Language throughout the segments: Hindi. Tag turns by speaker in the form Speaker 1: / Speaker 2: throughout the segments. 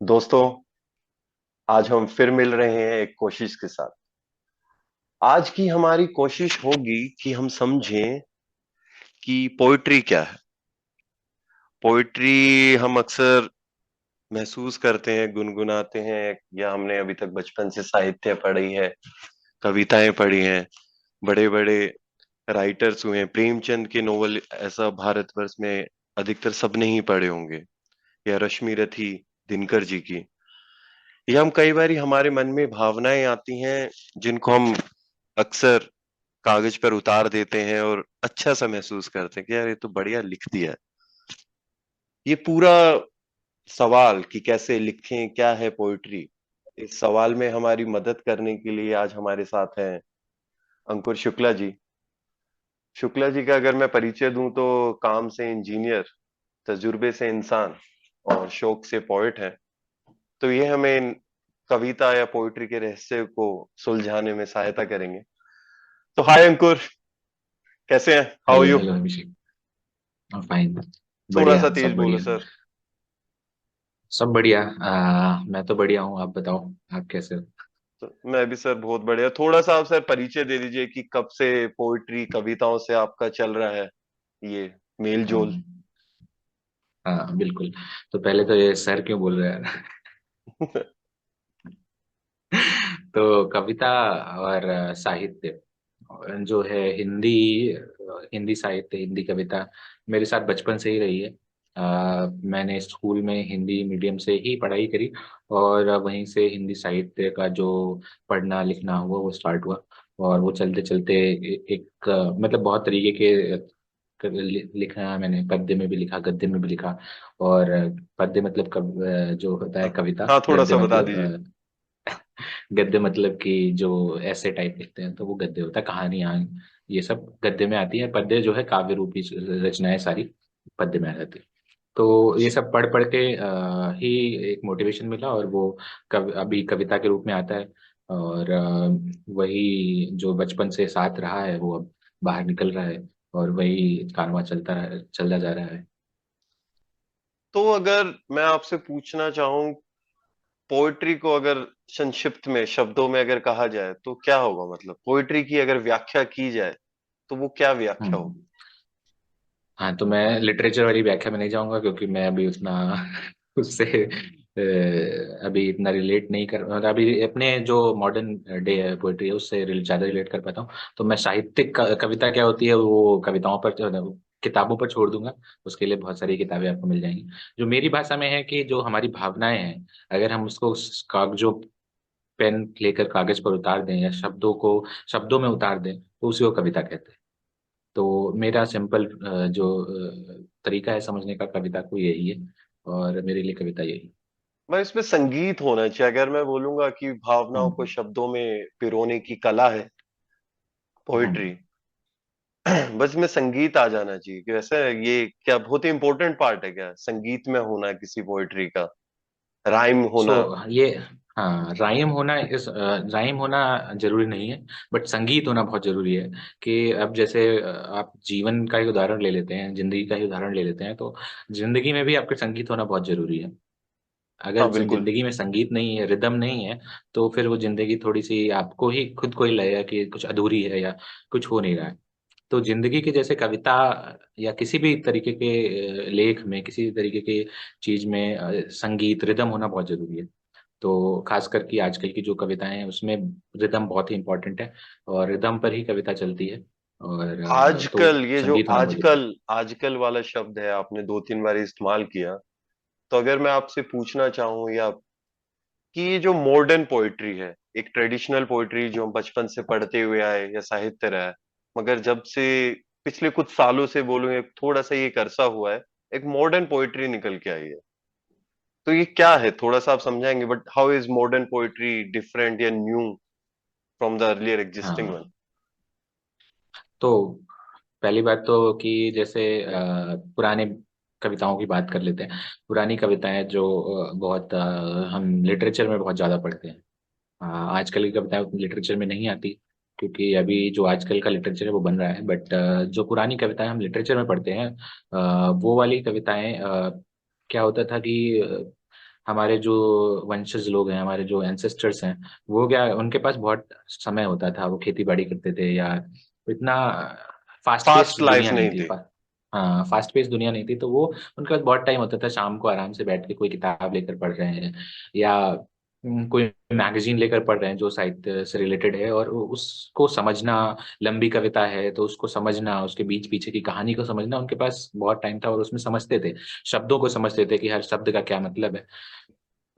Speaker 1: दोस्तों, आज हम फिर मिल रहे हैं एक कोशिश के साथ। आज की हमारी कोशिश होगी कि हम समझें कि पोइट्री क्या है। पोइट्री हम अक्सर महसूस करते हैं, गुनगुनाते हैं, या हमने अभी तक बचपन से साहित्य पढ़ी है, कविताएं पढ़ी हैं। बड़े बड़े राइटर्स हुए हैं, प्रेमचंद के नोवेल ऐसा भारतवर्ष में अधिकतर सबने ही पढ़े होंगे, या रश्मि रथी दिनकर जी की। ये हम कई बार हमारे मन में भावनाएं आती हैं जिनको हम अक्सर कागज पर उतार देते हैं और अच्छा सा महसूस करते हैं कि यार ये तो बढ़िया लिख दिया है। ये पूरा सवाल कि कैसे लिखें, क्या है पोइट्री, इस सवाल में हमारी मदद करने के लिए आज हमारे साथ हैं अंकुर शुक्ला जी। शुक्ला जी का अगर मैं परिचय दूं तो काम से इंजीनियर, तजुर्बे से इंसान और शौक से पोइट है। तो ये हमें कविता या पोइट्री के रहस्य को सुलझाने में सहायता करेंगे। तो हाय अंकुर, कैसे हैं? How
Speaker 2: hello
Speaker 1: you?
Speaker 2: Hello Abhishek. Fine.
Speaker 1: थोड़ा
Speaker 2: बढ़िया,
Speaker 1: सा तेज
Speaker 2: सब
Speaker 1: बोलो
Speaker 2: बढ़िया।
Speaker 1: सर।
Speaker 2: सब बढ़िया। मैं तो बढ़िया हूँ, आप बताओ, आप कैसे हो?
Speaker 1: तो मैं भी सर बहुत बढ़िया। थोड़ा सा आप सर परिचय दे दीजिए कि कब से पोइट्री कविताओं से आपका चल रहा है ये मेल जोल।
Speaker 2: हाँ हाँ, बिल्कुल। तो पहले तो ये सर क्यों बोल रहे हैं? तो कविता और साहित्य जो है, हिंदी साहित्य, हिंदी कविता मेरे साथ बचपन से ही रही है। मैंने स्कूल में हिंदी मीडियम से ही पढ़ाई करी, और वहीं से हिंदी साहित्य का जो पढ़ना लिखना हुआ वो स्टार्ट हुआ। और वो चलते चलते एक मतलब बहुत तरीके के लिखना, मैंने पद्य में भी लिखा, गद्य में भी लिखा। और पद्य मतलब जो होता है कविता।
Speaker 1: हाँ, थोड़ा
Speaker 2: गद्य
Speaker 1: सा बता
Speaker 2: मतलब
Speaker 1: दीजिए।
Speaker 2: गद्य मतलब कि जो ऐसे टाइप लिखते हैं तो वो गद्य होता है, कहानियां ये सब गद्य में आती है। पद्य जो है काव्य रूपी रचनाएं सारी पद्य में आ जाती है। तो ये सब पढ़ पढ़ के ही एक मोटिवेशन मिला, और वो अभी कविता के रूप में आता है। और वही जो बचपन से साथ रहा है वो अब बाहर निकल रहा है, और वही कारवां चलता जा रहा है।
Speaker 1: तो अगर मैं आपसे पूछना चाहूँ, पोइट्री को अगर संक्षिप्त में शब्दों में अगर कहा जाए तो क्या होगा? मतलब पोइट्री की अगर व्याख्या की जाए तो वो क्या व्याख्या
Speaker 2: हम्म।
Speaker 1: होगी?
Speaker 2: हाँ, तो मैं लिटरेचर वाली व्याख्या में नहीं जाऊंगा, क्योंकि मैं अभी उतना उससे अभी इतना रिलेट नहीं कर, मतलब अभी अपने जो मॉडर्न डे है पोइट्री है उससे ज्यादा रिलेट कर पाता हूँ। तो मैं साहित्यिक कविता क्या होती है वो कविताओं पर किताबों पर छोड़ दूंगा। उसके लिए बहुत सारी किताबें आपको मिल जाएंगी। जो मेरी भाषा में है कि जो हमारी भावनाएं हैं, अगर हम उसको कागजों पेन लेकर कागज पर उतार दें, या शब्दों में उतार दें, तो उसी को कविता कहते हैं। तो मेरा सिंपल जो तरीका है समझने का कविता को यही है, और मेरे लिए कविता यही।
Speaker 1: मैं इसमें संगीत होना चाहिए। अगर मैं बोलूंगा कि भावनाओं को
Speaker 2: हम्म
Speaker 1: शब्दों में पिरोने की कला है पोइट्री,
Speaker 2: हम्म।
Speaker 1: बस में संगीत आ जाना चाहिए। कि वैसे ये क्या बहुत ही इंपॉर्टेंट पार्ट है क्या, संगीत में होना किसी पोइट्री का, राइम
Speaker 2: सो
Speaker 1: होना?
Speaker 2: ये, हाँ, राइम होना जरूरी नहीं है, बट संगीत होना बहुत जरूरी है। कि अब जैसे आप जीवन का ही उदाहरण ले लेते हैं, जिंदगी का ही उदाहरण ले लेते हैं, तो जिंदगी में भी आपके संगीत होना बहुत जरूरी है।
Speaker 1: हाँ
Speaker 2: अगर
Speaker 1: बिल्कुल।
Speaker 2: जिंदगी में संगीत नहीं है, रिदम नहीं है, तो फिर वो जिंदगी थोड़ी सी आपको ही खुद को ही लगेगा कि कुछ अधूरी है, या कुछ हो नहीं रहा है। तो जिंदगी के जैसे कविता या किसी भी तरीके के लेख में, किसी भी तरीके के चीज में संगीत, रिदम होना बहुत जरूरी है। तो खास करके आजकल की जो कविताएं हैं उसमें रिदम बहुत ही इंपॉर्टेंट है, और रिदम पर ही कविता चलती है। और
Speaker 1: आजकल,
Speaker 2: तो
Speaker 1: ये जो
Speaker 2: संगीत होना बहुत जरूरी
Speaker 1: आजकल आजकल वाला शब्द है आपने दो तीन बार इस्तेमाल किया। तो अगर मैं आपसे पूछना चाहूँ या कि ये जो मॉडर्न पोइट्री है, एक ट्रेडिशनल पोइट्री जो हम बचपन से पढ़ते हुए आए या साहित्य रहा है, मगर जब से पिछले कुछ सालों से बोलूंगे थोड़ा सा ये करसा हुआ है, एक मॉडर्न पोइट्री निकल के आई है। तो ये क्या है, थोड़ा सा आप समझाएंगे? But how is modern poetry different या new from the earlier existing one?
Speaker 2: हाँ, तो पहली बात तो कि जैसे पुराने कविताओं की बात कर लेते हैं। पुरानी कविताएं जो बहुत हम लिटरेचर में बहुत ज़्यादा पढ़ते हैं। आजकल की कविताएं उतनी लिटरेचर में नहीं आती, क्योंकि अभी जो आजकल का लिटरेचर है वो बन रहा है। बट जो पुरानी कविताएं हम लिटरेचर में पढ़ते हैं, वो वाली कविताएं क्या होता था कि हमारे जो वंशज लोग हैं, हमारे जो एंसेस्टर्स हैं, वो क्या, उनके पास बहुत समय होता था, वो खेती बाड़ी करते थे, या इतना फास्ट पेस
Speaker 1: फास्ट लाइफ
Speaker 2: दुनिया नहीं
Speaker 1: नहीं
Speaker 2: थी।
Speaker 1: थी।
Speaker 2: हाँ, फास्ट पेस दुनिया नहीं थी, तो वो उनके पास बहुत टाइम होता था, शाम को आराम से बैठ के कोई किताब लेकर पढ़ रहे हैं, या कोई मैगजीन लेकर पढ़ रहे हैं जो साहित्य से रिलेटेड है, और उसको समझना, लंबी कविता है तो उसको समझना, उसके बीच पीछे की कहानी को समझना, उनके पास बहुत टाइम था, और उसमें समझते थे, शब्दों को समझते थे कि हर शब्द का क्या मतलब है।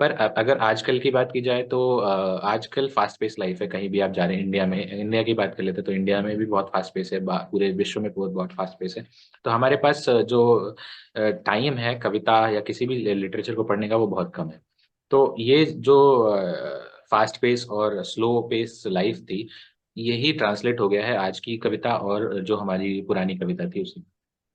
Speaker 2: पर अगर आजकल की बात की जाए तो आजकल फास्ट पेस लाइफ है, कहीं भी आप जा रहे हैं। इंडिया में, इंडिया की बात कर लेते हैं तो इंडिया में भी बहुत फास्ट पेस है, पूरे विश्व में बहुत बहुत फास्ट पेस है। तो हमारे पास जो टाइम है कविता या किसी भी लिटरेचर को पढ़ने का, वो बहुत कम है। तो ये जो फास्ट पेस और स्लो पेस लाइफ थी, यही ट्रांसलेट हो गया है आज की कविता और जो हमारी पुरानी कविता थी उसमें।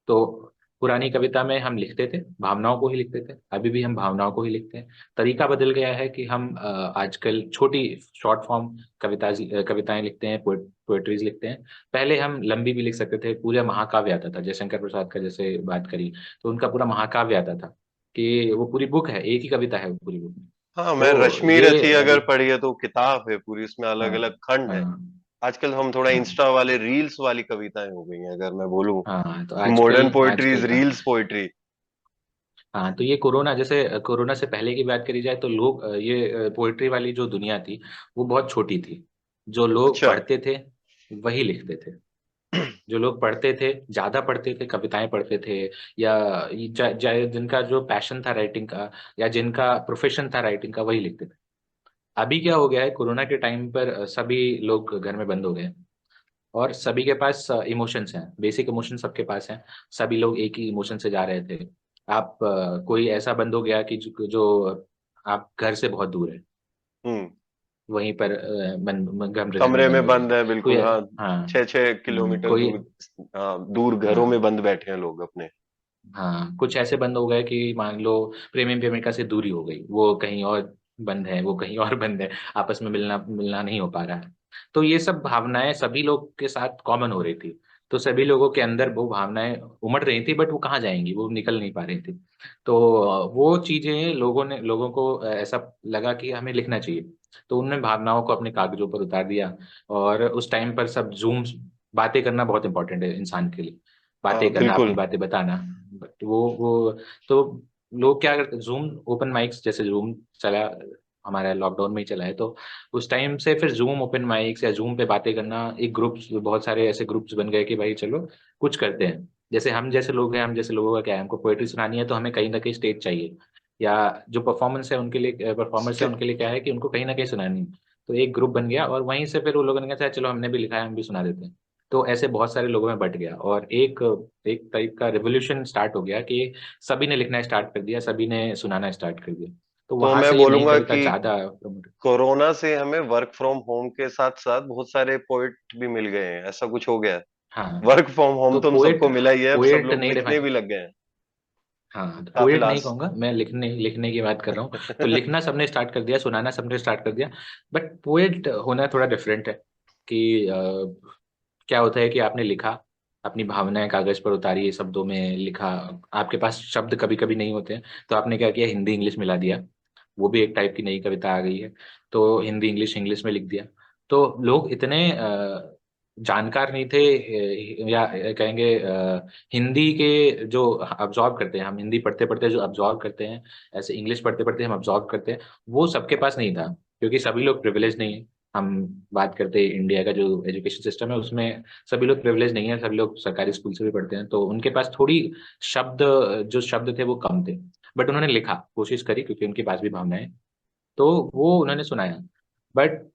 Speaker 2: तो पुरानी कविता में हम लिखते थे, भावनाओं को ही लिखते थे, अभी भी हम भावनाओं को ही लिखते हैं। तरीका बदल गया है कि हम आजकल छोटी शॉर्ट फॉर्म कविताएं लिखते हैं, पोएट्रीज लिखते हैं। पहले हम लंबी भी लिख सकते थे, पूरा महाकाव्य आता था, जयशंकर प्रसाद का जैसे बात करी, तो उनका पूरा महाकाव्य आता था, कि वो पूरी बुक है, एक ही कविता है वो पूरी बुक में।
Speaker 1: हाँ, मैं
Speaker 2: तो
Speaker 1: रश्मि
Speaker 2: ये
Speaker 1: रथी अगर पढ़ी है तो किताब है पूरी, उसमें अलग
Speaker 2: हाँ,
Speaker 1: अलग खंड है।
Speaker 2: हाँ,
Speaker 1: आजकल हम थोड़ा
Speaker 2: हाँ,
Speaker 1: इंस्टा वाले रील्स वाली कविताएं हो गई हैं, अगर मैं बोलूं।
Speaker 2: हाँ, तो आजकल
Speaker 1: मॉडर्न पोइट्री इज
Speaker 2: आजकल हाँ,
Speaker 1: रील्स पोइट्री।
Speaker 2: हाँ, तो ये कोरोना, जैसे कोरोना से पहले की बात करी जाए तो लोग ये पोइट्री वाली जो दुनिया थी, वो बहुत छोटी थी। जो लोग
Speaker 1: अच्छा।
Speaker 2: पढ़ते थे वही लिखते थे। जो लोग पढ़ते थे, ज्यादा पढ़ते थे, कविताएं पढ़ते थे, या जिनका जो पैशन था राइटिंग का, या जिनका प्रोफेशन था राइटिंग का, वही लिखते थे। अभी क्या हो गया है, कोरोना के टाइम पर सभी लोग घर में बंद हो गए, और सभी के पास इमोशंस हैं, बेसिक इमोशन सबके पास हैं। सभी लोग एक ही इमोशन से जा रहे थे। आप कोई ऐसा बंद हो गया कि जो आप घर से बहुत दूर है,
Speaker 1: हम्म।
Speaker 2: वहीं पर गम रहने
Speaker 1: कमरे
Speaker 2: बंद
Speaker 1: में
Speaker 2: हो गया।
Speaker 1: बंद है
Speaker 2: कोई
Speaker 1: बिल्कुल, हाँ।
Speaker 2: हाँ,
Speaker 1: 6-6 किलोमीटर
Speaker 2: कोई
Speaker 1: दूर। हाँ, दूर घरों में
Speaker 2: हाँ,
Speaker 1: बंद बैठे हैं लोग अपने।
Speaker 2: हाँ, कुछ ऐसे बंद हो गए कि मान लो प्रेमी प्रेमिका से दूरी हो गई, वो कहीं और बंद है, वो कहीं और बंद है, आपस में मिलना मिलना नहीं हो पा रहा है। तो ये सब भावनाएं सभी लोग के साथ कॉमन हो रही थी। तो सभी लोगों के अंदर वो भावनाएं उमड़ रही थी, बट वो कहाँ जाएंगी, वो निकल नहीं पा रही थी। तो वो चीजें लोगों को ऐसा लगा कि हमें लिखना चाहिए। तो उन्होंने भावनाओं को अपने कागजों पर उतार दिया। और उस टाइम पर सब जूम, बातें करना बहुत इंपॉर्टेंट है इंसान के लिए,
Speaker 1: हाँ
Speaker 2: बातें करना, अपनी
Speaker 1: बिल्कुल।
Speaker 2: बातें बताना। बट वो तो लोग क्या करते, जूम ओपन माइक्स, जैसे जूम चला, हमारा लॉकडाउन में ही चला है, तो उस टाइम से फिर जूम ओपन माइक्स या जूम पे बातें करना, एक ग्रुप्स, बहुत सारे ऐसे ग्रुप्स बन गए कि भाई चलो कुछ करते हैं। जैसे हम जैसे लोग हैं, हम जैसे लोगों का क्या है, हमको पोएट्री सुनानी है तो हमें कहीं ना कहीं स्टेज चाहिए, या जो परफॉर्मेंस है उनके लिए, परफॉर्मर्स है
Speaker 1: स्टे-
Speaker 2: उनके लिए क्या है कि उनको कहीं ना कहीं सुनानी है। तो एक ग्रुप बन गया, और वहीं से फिर वो लोगों ने कहा चलो हमने भी लिखा है, हम भी सुना देते हैं। तो ऐसे बहुत सारे लोगों में बट गया, और एक एक टाइप का रिवोल्यूशन स्टार्ट हो गया कि सभी ने लिखना स्टार्ट कर दिया, सभी ने सुनाना स्टार्ट कर दिया। तो
Speaker 1: तो
Speaker 2: वहां
Speaker 1: मैं
Speaker 2: से ये नई
Speaker 1: बोलूंगा
Speaker 2: कविता
Speaker 1: कि
Speaker 2: ज्यादा प्रमोट।
Speaker 1: कोरोना से हमें वर्क फ्रॉम होम के साथ साथ बहुत सारे पोइट भी मिल गए हैं, ऐसा कुछ हो गया है।
Speaker 2: हाँ,
Speaker 1: वर्क फ्रॉम होम
Speaker 2: तो
Speaker 1: तो हम
Speaker 2: पोएट,
Speaker 1: सबको मिला ही है, अब सब
Speaker 2: पोएट
Speaker 1: लोग
Speaker 2: नहीं
Speaker 1: लिखने भी
Speaker 2: डिफाइन,
Speaker 1: लग गए हैं।
Speaker 2: हाँ, तो पोएट नहीं
Speaker 1: काफिलास।
Speaker 2: कहूंगा मैं, लिखने लिखने की बात कर रहा हूँ। तो लिखना सबने स्टार्ट कर दिया, सुनाना सबने स्टार्ट कर दिया। बट पोएट होना थोड़ा डिफरेंट है, कि क्या होता है कि आपने लिखा, अपनी भावनाएं कागज पर उतारी, शब्दों में लिखा। आपके पास शब्द कभी कभी नहीं होते हैं, तो आपने क्या किया, हिंदी इंग्लिश मिला दिया। वो भी एक टाइप की नई कविता आ गई है। तो हिंदी इंग्लिश इंग्लिश में लिख दिया। तो लोग इतने जानकार नहीं थे, या कहेंगे हिंदी के जो अब्जॉर्ब करते हैं, हम हिंदी पढ़ते पढ़ते जो अब्जॉर्ब करते हैं, ऐसे इंग्लिश पढ़ते पढ़ते हम अब्जॉर्ब करते हैं, वो सबके पास नहीं था। क्योंकि सभी लोग प्रिविलेज नहीं है। हम बात करते हैं इंडिया का जो एजुकेशन सिस्टम है, उसमें सभी लोग प्रिविलेज नहीं है, सभी लोग सरकारी स्कूल से भी पढ़ते हैं, तो उनके पास थोड़ी शब्द, जो शब्द थे वो कम थे। बट उन्होंने लिखा, कोशिश करी, क्योंकि उनके पास भी भावनाएं, तो वो उन्होंने सुनाया। बट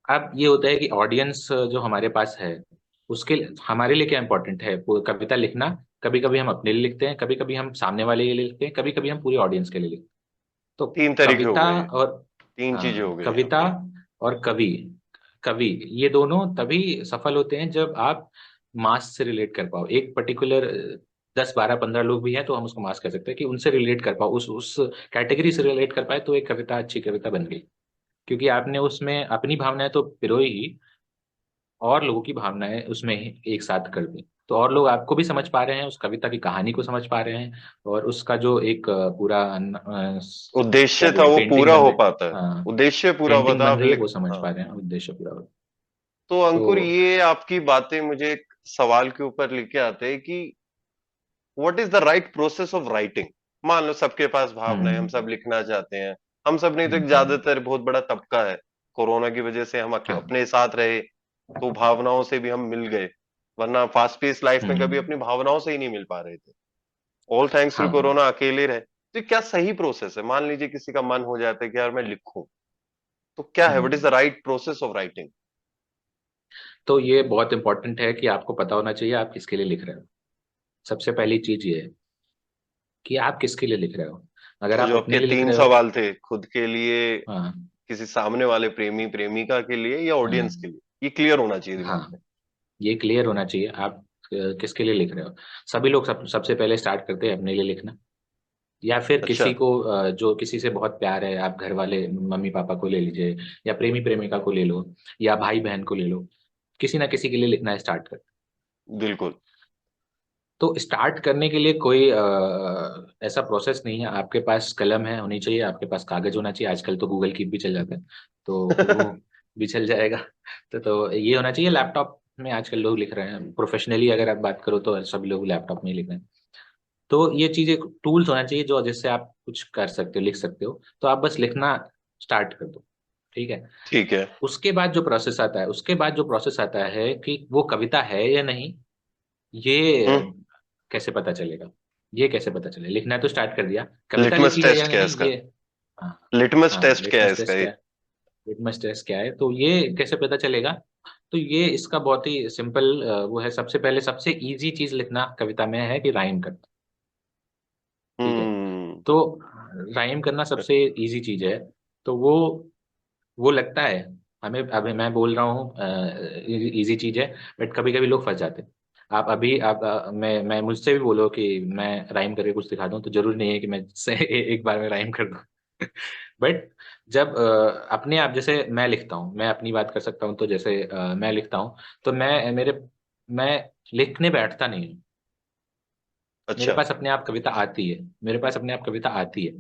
Speaker 2: अब ये होता है कि ऑडियंस जो हमारे पास है, उसके हमारे लिए क्या इंपॉर्टेंट है, वो कविता लिखना। कभी कभी हम अपने लिए लिखते हैं, कभी कभी हम सामने वाले के लिए लिखते हैं, कभी कभी हम पूरी ऑडियंस के लिए लिखते हैं। तो
Speaker 1: 3 तरीके हो
Speaker 2: कविता
Speaker 1: गए हैं।
Speaker 2: और,
Speaker 1: 3 चीजें हो
Speaker 2: हाँ,
Speaker 1: गई यहाँ
Speaker 2: कविता
Speaker 1: पे।
Speaker 2: और कवि, कवि, ये दोनों तभी सफल होते हैं जब आप मास से रिलेट कर पाओ। एक पर्टिकुलर 10 12 15 लोग भी हैं तो हम उसको मास कह सकते हैं, कि उनसे रिलेट कर पाओ, उस कैटेगरी से रिलेट कर पाए, तो एक कविता अच्छी कविता बन गई। क्योंकि आपने उसमें अपनी भावनाएं तो पिरोई ही, और लोगों की भावनाएं उसमें एक साथ कर दें, तो और लोग आपको भी समझ पा रहे हैं, उस कविता की कहानी को समझ पा रहे हैं, और उसका जो एक पूरा क्या
Speaker 1: उद्देश्य था
Speaker 2: बोलते,
Speaker 1: वो
Speaker 2: पेंटिंग
Speaker 1: पूरा
Speaker 2: बन
Speaker 1: हो
Speaker 2: रही,
Speaker 1: पाता है।
Speaker 2: हाँ,
Speaker 1: उद्देश्य पूरा हुआ
Speaker 2: पेंटिंग
Speaker 1: था,
Speaker 2: बन
Speaker 1: आप
Speaker 2: रही है
Speaker 1: लिख।
Speaker 2: वो समझ
Speaker 1: हाँ।
Speaker 2: पा रहे हैं, उद्देश्य पूरा हो।
Speaker 1: तो अंकुर,
Speaker 2: तो
Speaker 1: ये आपकी बातें मुझे एक सवाल के ऊपर लेके आते हैं कि what is the right process of writing. मान लो सबके पास भावनाएं, हम सब
Speaker 2: हम्म
Speaker 1: लिखना चाहते हैं। हम सब नहीं तो एक
Speaker 2: हम्म,
Speaker 1: ज्यादातर बहुत बड़ा तबका है। कोरोना की वजह से हम
Speaker 2: हाँ,
Speaker 1: अपने साथ रहे, तो भावनाओं से भी हम मिल गए। वरना फास्ट पेस लाइफ में कभी
Speaker 2: हम्म,
Speaker 1: अपनी भावनाओं से ही नहीं मिल पा रहे थे। ऑल थैंक्स टू
Speaker 2: हाँ।
Speaker 1: कोरोना अकेले रहे। तो ये क्या सही प्रोसेस है? मान लीजिए किसी का मन हो जाता है कि यार मैं लिखूं, तो क्या है, what is the
Speaker 2: hmm
Speaker 1: right process of writing?
Speaker 2: तो ये बहुत इंपॉर्टेंट है कि आपको पता होना चाहिए आप किसके लिए लिख रहे हो। सबसे पहली चीज ये है कि आप किसके लिए लिख रहे हो। अगर
Speaker 1: तो
Speaker 2: आप
Speaker 1: जो
Speaker 2: अपने
Speaker 1: आपके
Speaker 2: लिए लिख
Speaker 1: तीन
Speaker 2: रहे हो,
Speaker 1: सवाल थे, खुद के लिए,
Speaker 2: हाँ,
Speaker 1: किसी सामने वाले प्रेमी प्रेमिका के लिए, या
Speaker 2: हाँ,
Speaker 1: ऑडियंस के लिए, ये क्लियर होना चाहिए दिमाग
Speaker 2: हाँ,
Speaker 1: में।
Speaker 2: ये क्लियर होना चाहिए आप किसके लिए लिख रहे हो। सभी लोग सबसे पहले स्टार्ट करते हैं अपने लिए लिखना, या फिर
Speaker 1: अच्छा।
Speaker 2: किसी को जो किसी से बहुत प्यार है, आप घर वाले मम्मी पापा को ले लीजिए, या प्रेमी प्रेमिका को ले लो, या भाई बहन को ले लो, किसी ना किसी के लिए लिखना स्टार्ट कर।
Speaker 1: बिल्कुल।
Speaker 2: तो स्टार्ट करने के लिए कोई ऐसा प्रोसेस नहीं है। आपके पास कलम है होनी चाहिए, आपके पास कागज होना चाहिए, आजकल तो गूगल कीप भी चल जाता है, तो वो भी चल जाएगा। तो ये होना चाहिए। लैपटॉप में आजकल लोग लिख रहे हैं, प्रोफेशनली अगर आप बात करो तो सभी लोग लैपटॉप में ही लिख रहे हैं। तो ये चीज एक टूल्स होना चाहिए जो जिससे आप कुछ कर सकते हो, लिख सकते हो, तो आप बस लिखना स्टार्ट कर दो। ठीक है।
Speaker 1: ठीक है।
Speaker 2: उसके बाद जो प्रोसेस आता है, उसके बाद जो प्रोसेस आता है कि वो कविता है या नहीं, ये
Speaker 1: हम्म।
Speaker 2: कैसे पता चलेगा। ये कैसे पता चले, लिखना तो स्टार्ट कर दिया, कविता
Speaker 1: लिटमस
Speaker 2: लिखी है या
Speaker 1: टेस्ट क्या है
Speaker 2: नहीं
Speaker 1: इसका?
Speaker 2: ये। हाँ,
Speaker 1: लिटमस
Speaker 2: हाँ,
Speaker 1: टेस्ट क्या है
Speaker 2: लिटमस
Speaker 1: इसका
Speaker 2: टेस्ट क्या
Speaker 1: एक?
Speaker 2: है, लिटमस टेस्ट क्या है, तो ये कैसे पता चलेगा। तो ये इसका बहुत ही सिंपल वो है। सबसे पहले सबसे इजी चीज लिखना कविता में है कि राइम करना। ठीक है।
Speaker 1: हम्म।
Speaker 2: तो राइम करना सबसे इजी चीज है। तो वो लगता है हमें, अभी मैं बोल रहा हूँ इजी चीज है, बट कभी कभी लोग फंस जाते हैं। आप अभी आप मैं मुझसे भी बोलो कि मैं राइम करके कुछ दिखा दूं, तो जरूरी नहीं है कि मैं से एक बार में राइम कर दूं। बट जब अपने आप, जैसे मैं लिखता हूँ, मैं अपनी बात कर सकता हूँ, तो जैसे मैं लिखता हूँ, तो मैं लिखने बैठता नहीं हूँ। मेरे
Speaker 1: अच्छा।
Speaker 2: पास अपने आप कविता आती है, मेरे पास अपने आप कविता आती है।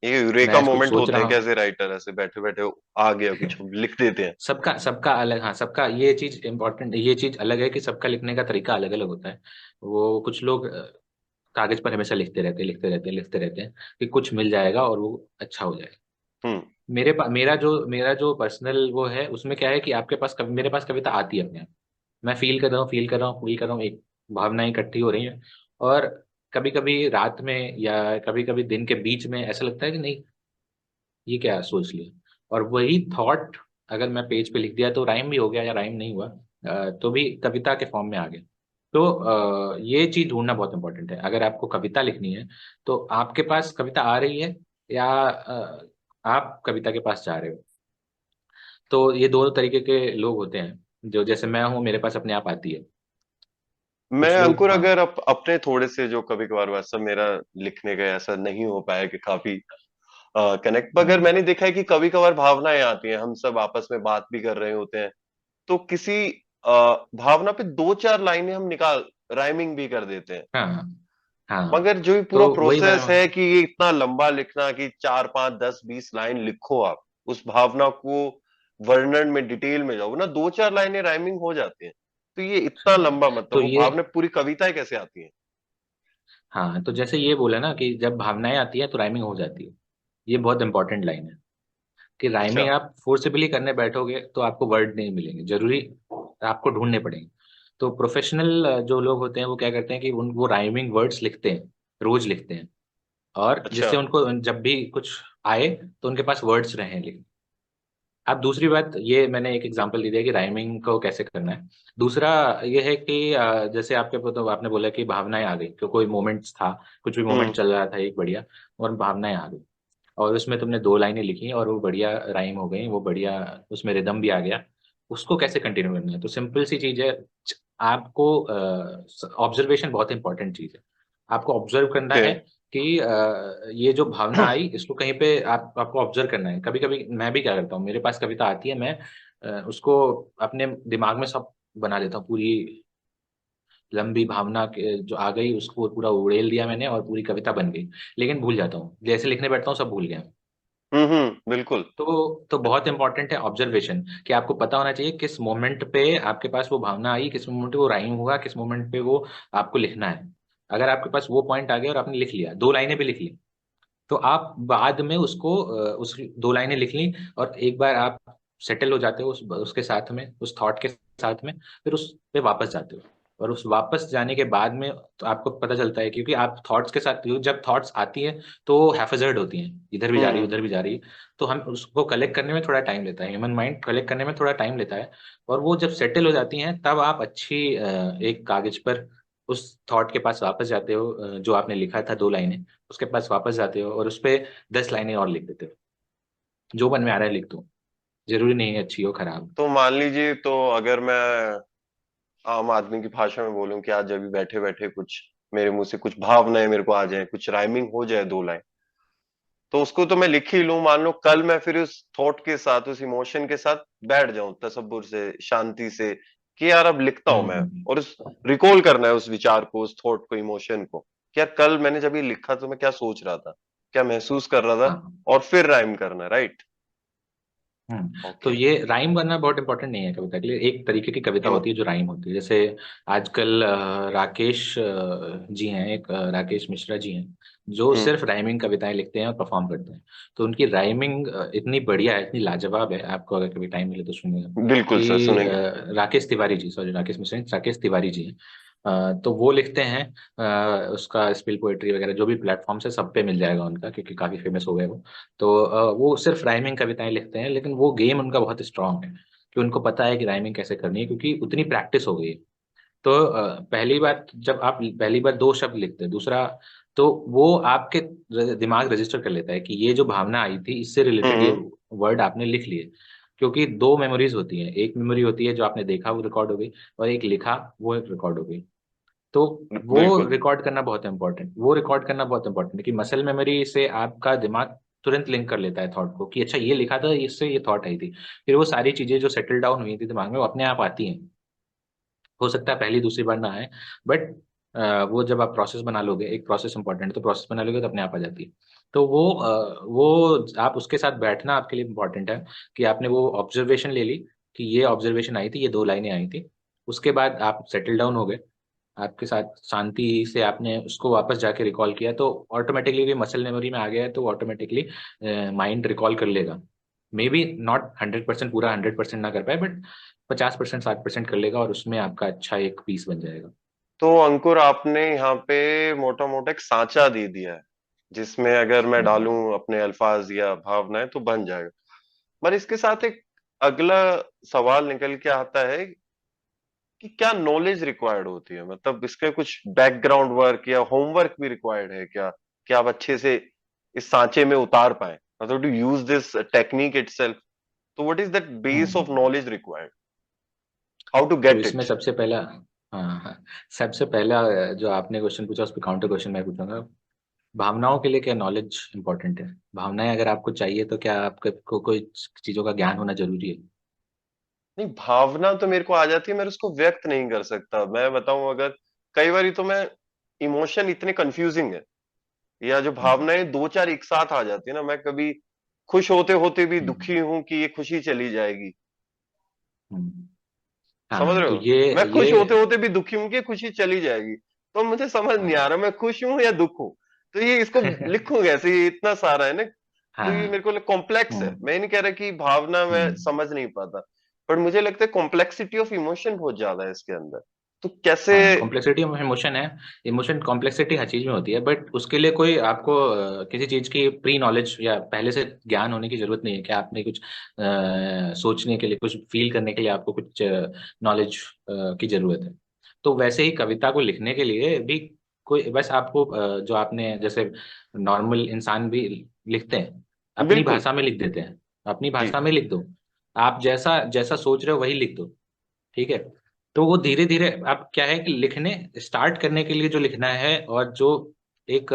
Speaker 1: ये यूरेका
Speaker 2: मैं कुछ
Speaker 1: मोमेंट
Speaker 2: सोच
Speaker 1: होते
Speaker 2: रहा
Speaker 1: हैं
Speaker 2: हूँ।
Speaker 1: कैसे राइटर ऐसे बैठे बैठे आ गया कुछ, हम लिख देते हैं।
Speaker 2: सबका सबका अलग, हाँ, सबका ये चीज इम्पोर्टेंट, ये चीज अलग है कि सबका लिखने का तरीका अलग अलग होता है। वो कुछ लोग कागज पर हमेशा लिखते रहते हैं, लिखते रहते हैं, लिखते रहते हैं कि कुछ मिल जाएगा और वो अच्छा हो जाएगा।
Speaker 1: हम्म।
Speaker 2: मेरा जो पर्सनल वो है, उसमें क्या है कि मेरे पास कविता आती है अपने आप। मैं फील कर रहा हूँ, फील कर रहा हूँ, फील कर रहा हूँ, एक भावनाएं इकट्ठी हो रही हैं, और कभी कभी रात में या कभी कभी दिन के बीच में ऐसा लगता है कि नहीं, ये क्या सोच लिया, और वही थॉट अगर मैं पेज पे लिख दिया तो राइम भी हो गया, या राइम नहीं हुआ तो भी कविता के फॉर्म में आ गया। तो ये चीज ढूंढना बहुत इंपॉर्टेंट है। अगर आपको कविता लिखनी है, तो आपके पास कविता आ रही है, या आप कविता के पास जा रहे हो। तो ये दोनों तरीके के लोग होते हैं, जो जैसे मैं हूँ, मेरे पास अपने आप आती है।
Speaker 1: मैं
Speaker 2: कुछ लोग,
Speaker 1: अंकुर,
Speaker 2: हाँ।
Speaker 1: अगर अपने थोड़े से, जो कभी कभार वैसा मेरा लिखने का ऐसा नहीं हो पाया कि काफी कनेक्ट, मगर
Speaker 2: हम्म,
Speaker 1: मैंने देखा है कि कभी कभार भावनाएं आती हैं, हम सब आपस में बात भी कर रहे होते हैं, तो किसी भावना पे दो चार लाइनें हम निकाल राइमिंग भी कर देते हैं।
Speaker 2: हाँ, हाँ,
Speaker 1: मगर जो ये पूरा
Speaker 2: तो वही मैं,
Speaker 1: प्रोसेस है कि ये इतना लंबा लिखना, कि 4 5 10 20 लाइन लिखो आप उस भावना को, वर्णन में डिटेल में जाओ ना, 2 4 लाइनें राइमिंग हो जाती हैं। तो ये इतना
Speaker 2: हाँ,
Speaker 1: लंबा, मतलब
Speaker 2: तो
Speaker 1: वो
Speaker 2: ये,
Speaker 1: भावना पूरी कविताएं कैसे आती हैं?
Speaker 2: हाँ, तो जैसे ये बोला ना कि जब भावनाएं आती है तो राइमिंग हो जाती है। ये बहुत इंपॉर्टेंट लाइन है कि
Speaker 1: अच्छा।
Speaker 2: राइमिंग आप फोर्सिबली करने बैठोगे तो आपको वर्ड नहीं मिलेंगे, जरूरी आपको ढूंढने पड़ेंगे। तो प्रोफेशनल जो लोग होते हैं वो क्या करते हैं कि वो राइमिंग वर्ड्स लिखते हैं, रोज लिखते हैं, और
Speaker 1: अच्छा।
Speaker 2: जिससे उनको जब भी कुछ आए तो उनके पास वर्ड्स रहे लिख। अब दूसरी बात, ये मैंने एक एग्जांपल दे दिया कि राइमिंग को कैसे करना है। दूसरा ये है कि जैसे तो आपने बोला कि भावनाएं आ गई, कि कोई मोमेंट्स था, कुछ भी मोमेंट
Speaker 1: हम्म।
Speaker 2: चल रहा था एक बढ़िया, और भावनाएं आ गई, और उसमें तुमने 2 लाइनें लिखी और वो बढ़िया राइम हो गई, वो बढ़िया, उसमें रिदम भी आ गया। उसको कैसे कंटिन्यू करना है, तो सिंपल सी चीज है। आपको ऑब्जर्वेशन बहुत इंपॉर्टेंट चीज है। आपको ऑब्जर्व करना
Speaker 1: ओके।
Speaker 2: है कि ये जो भावना आई, इसको कहीं पे आपको ऑब्जर्व करना है। कभी कभी मैं भी क्या करता हूँ, मेरे पास कविता आती है, मैं उसको अपने दिमाग में सब बना लेता हूँ, पूरी लंबी भावना के जो आ गई उसको पूरा उड़ेल दिया मैंने और पूरी कविता बन गई। लेकिन भूल जाता हूँ, जैसे लिखने बैठता हूँ सब भूल गया।
Speaker 1: बिल्कुल।
Speaker 2: तो बहुत इंपॉर्टेंट है ऑब्जर्वेशन, कि आपको पता होना चाहिए किस मोमेंट पे आपके पास वो भावना आई, किस मोमेंट पे वो राइम होगा, किस मोमेंट पे वो आपको लिखना है। अगर आपके पास वो पॉइंट आ गया और आपने लिख लिया, दो लाइनें भी लिख ली, तो आप बाद में उसको उस दो लाइनें लिख ली और एक बार आप सेटल हो जाते हो उसके साथ में, उस थॉट के साथ में, फिर उस पे वापस जाते हो। और उस वापस जाने के बाद में तो आपको पता चलता है, क्योंकि आप थॉट्स के साथ, जब थॉट्स आती हैं तो हैफेजर्ड होती हैं, इधर भी जा रही है
Speaker 1: हम्म
Speaker 2: उधर भी जा रही है। तो हम उसको कलेक्ट करने में थोड़ा टाइम लेता है, ह्यूमन माइंड कलेक्ट करने में थोड़ा टाइम लेता है। और वो जब सेटल हो जाती हैं तब आप अच्छी एक कागज पर उस थॉट के पास वापस जाते हो, जो आपने लिखा था दो लाइनें, उसके पास वापस जाते हो और उस पे 10 लाइनें और लिख देते हो। जो मन में आ रहा है लिख दो, जरूरी नहीं है अच्छी हो खराब।
Speaker 1: तो मान लीजिए, तो अगर मैं आम आदमी की भाषा में बोलूं कि आज अभी बैठे बैठे कुछ मेरे मुंह से कुछ भावनाएं मेरे को आ जाए, कुछ राइमिंग हो जाए दो लाइन, तो उसको तो मैं लिख ही लूं। मान लो कल मैं फिर उस थॉट के साथ, उस इमोशन के साथ बैठ जाऊं तसब्बुर से, शांति से, कि यार अब लिखता हूं मैं,
Speaker 2: हम्म।
Speaker 1: और उस रिकॉल करना है उस विचार को, उस थॉट को, इमोशन को, कि यार कल मैंने जब ये लिखा तो मैं क्या सोच रहा था, क्या महसूस कर रहा था,
Speaker 2: हाँ।
Speaker 1: और फिर राइम करना है, राइट?
Speaker 2: तो
Speaker 1: ओके।
Speaker 2: ये राइम करना बहुत इंपॉर्टेंट नहीं है कविता के लिए। एक तरीके की कविता होती है जो राइम होती है, जैसे आजकल राकेश जी हैं, एक राकेश मिश्रा जी हैं, जो
Speaker 1: हम्म।
Speaker 2: सिर्फ राइमिंग कविताएं लिखते हैं और परफॉर्म करते हैं। तो उनकी राइमिंग इतनी बढ़िया है, इतनी लाजवाब है, आपको अगर कभी टाइम मिले तो सुनिएगा।
Speaker 1: बिल्कुल सर,
Speaker 2: कि
Speaker 1: सुनेंगे।
Speaker 2: राकेश तिवारी जी, सॉरी राकेश मिश्रा नहीं, राकेश तिवारी जी हैं। तो वो लिखते हैं, उसका स्पिल पोएट्री वगैरह जो भी प्लेटफॉर्म से सब पे मिल जाएगा उनका, क्योंकि काफी फेमस हो गए वो। तो वो सिर्फ राइमिंग कविताएं लिखते हैं, लेकिन वो गेम उनका बहुत स्ट्रांग है कि उनको पता है कि राइमिंग कैसे करनी है, क्योंकि उतनी प्रैक्टिस हो गई है। तो पहली बात, जब आप पहली बार दो शब्द लिखते हैं, दूसरा तो वो आपके दिमाग रजिस्टर कर लेता है कि ये जो भावना आई थी इससे रिलेटेड ये
Speaker 1: हम्म।
Speaker 2: वर्ड आपने लिख लिए। क्योंकि दो मेमोरीज होती हैं, एक मेमोरी होती है जो आपने देखा वो रिकॉर्ड हो गई, और एक लिखा वो रिकॉर्ड हो गई। तो वो
Speaker 1: बिल्कुल।
Speaker 2: रिकॉर्ड करना बहुत इंपॉर्टेंट, वो रिकॉर्ड करना बहुत इंपॉर्टेंट है कि मसल मेमोरी से आपका दिमाग तुरंत लिंक कर लेता है थॉट को, कि अच्छा ये लिखा था, इससे ये थॉट आई थी। फिर वो सारी चीजें जो सेटल डाउन हुई थी दिमाग में वो अपने आप आती हैं। हो सकता है पहली दूसरी बार ना आए, बट वो जब आप प्रोसेस बना लोगे, एक प्रोसेस इंपॉर्टेंट है, तो प्रोसेस बना लोगे तो अपने आप आ जाती है। तो वो आप उसके साथ बैठना आपके लिए इंपॉर्टेंट है, कि आपने वो ऑब्जर्वेशन ले ली, कि ये ऑब्जर्वेशन आई थी, ये दो लाइनें आई थी। उसके बाद आप सेटल डाउन हो गए, आपके साथ शांति से आपने उसको वापस जाके रिकॉल किया, तो ऑटोमेटिकली भी मसल मेमोरी में आ गया है, तो ऑटोमेटिकली माइंड रिकॉल कर लेगा। मे बी नॉट 100%, पूरा 100% ना कर पाए, बट 50%, 60% कर लेगा, और उसमें आपका अच्छा एक पीस बन जाएगा।
Speaker 1: तो अंकुर, आपने यहाँ पे मोटा मोटा एक सांचा दे दिया है, जिसमें अगर मैं डालूं अपने अल्फाज या भावनाएं तो बन जाएगा। पर इसके साथ एक अगला सवाल निकल के आता है कि क्या नॉलेज रिक्वायर्ड होती है, मतलब इसके कुछ बैकग्राउंड वर्क या होमवर्क भी रिक्वायर्ड है क्या, कि आप अच्छे से इस सांचे में उतार पाए, मतलब to use this technique itself? तो what is that base of
Speaker 2: hmm.
Speaker 1: Knowledge required, how to
Speaker 2: तो
Speaker 1: गेट
Speaker 2: इसमें
Speaker 1: इट?
Speaker 2: सबसे पहला, हाँ हाँ, सबसे पहला जो आपने क्वेश्चन पूछा उस पर काउंटर क्वेश्चन मैं पूछूंगा। भावनाओं के लिए क्या नॉलेज इंपॉर्टेंट है? भावनाएं अगर आपको चाहिए तो क्या आपको कोई चीजों का ज्ञान होना जरूरी है?
Speaker 1: नहीं, भावना तो मेरे को आ जाती है, मैं उसको व्यक्त नहीं कर सकता। मैं बताऊं, अगर कई बार तो मैं, इमोशन इतने कंफ्यूजिंग है, या जो
Speaker 2: हम्म।
Speaker 1: भावनाएं दो चार एक साथ आ जाती है ना, मैं कभी खुश होते होते भी
Speaker 2: हम्म।
Speaker 1: दुखी हूं कि ये खुशी चली जाएगी।
Speaker 2: हम्म।
Speaker 1: समझ
Speaker 2: हाँ
Speaker 1: रहे
Speaker 2: तो
Speaker 1: हो? मैं
Speaker 2: ये
Speaker 1: खुश होते होते भी दुखी हूं कि ये खुशी चली जाएगी। तो मुझे समझ नहीं आ
Speaker 2: हाँ
Speaker 1: रहा मैं खुश हूं या दुख हूं, तो ये इसको लिखूं कैसे, ये इतना सारा है ना। तो ये
Speaker 2: हाँ।
Speaker 1: मेरे को कॉम्प्लेक्स है,
Speaker 2: हम्म।
Speaker 1: मैं नहीं कह रहा कि भावना मैं
Speaker 2: हम्म।
Speaker 1: समझ नहीं पाता, पर मुझे लगता है कॉम्प्लेक्सिटी ऑफ इमोशन बहुत ज्यादा है इसके अंदर। तो कैसे?
Speaker 2: हाँ, कॉम्प्लेक्सिटी ऑफ इमोशन है। इमोशन कॉम्प्लेक्सिटी हर चीज में होती है, बट उसके लिए कोई आपको किसी चीज की प्री नॉलेज या पहले से ज्ञान होने की जरूरत नहीं है, कि आपने कुछ सोचने के लिए, कुछ फील करने के लिए आपको कुछ नॉलेज की जरूरत है। तो वैसे ही कविता को लिखने के लिए भी कोई, बस आपको जो आपने जैसे नॉर्मल इंसान भी लिखते हैं, अपनी
Speaker 1: बिल्कुल।
Speaker 2: भाषा में लिख देते हैं, अपनी
Speaker 1: जी।
Speaker 2: भाषा में लिख दो। आप जैसा जैसा सोच रहे हो वही लिख दो, ठीक है। तो वो धीरे धीरे, अब क्या है कि लिखने स्टार्ट करने के लिए जो लिखना है, और जो एक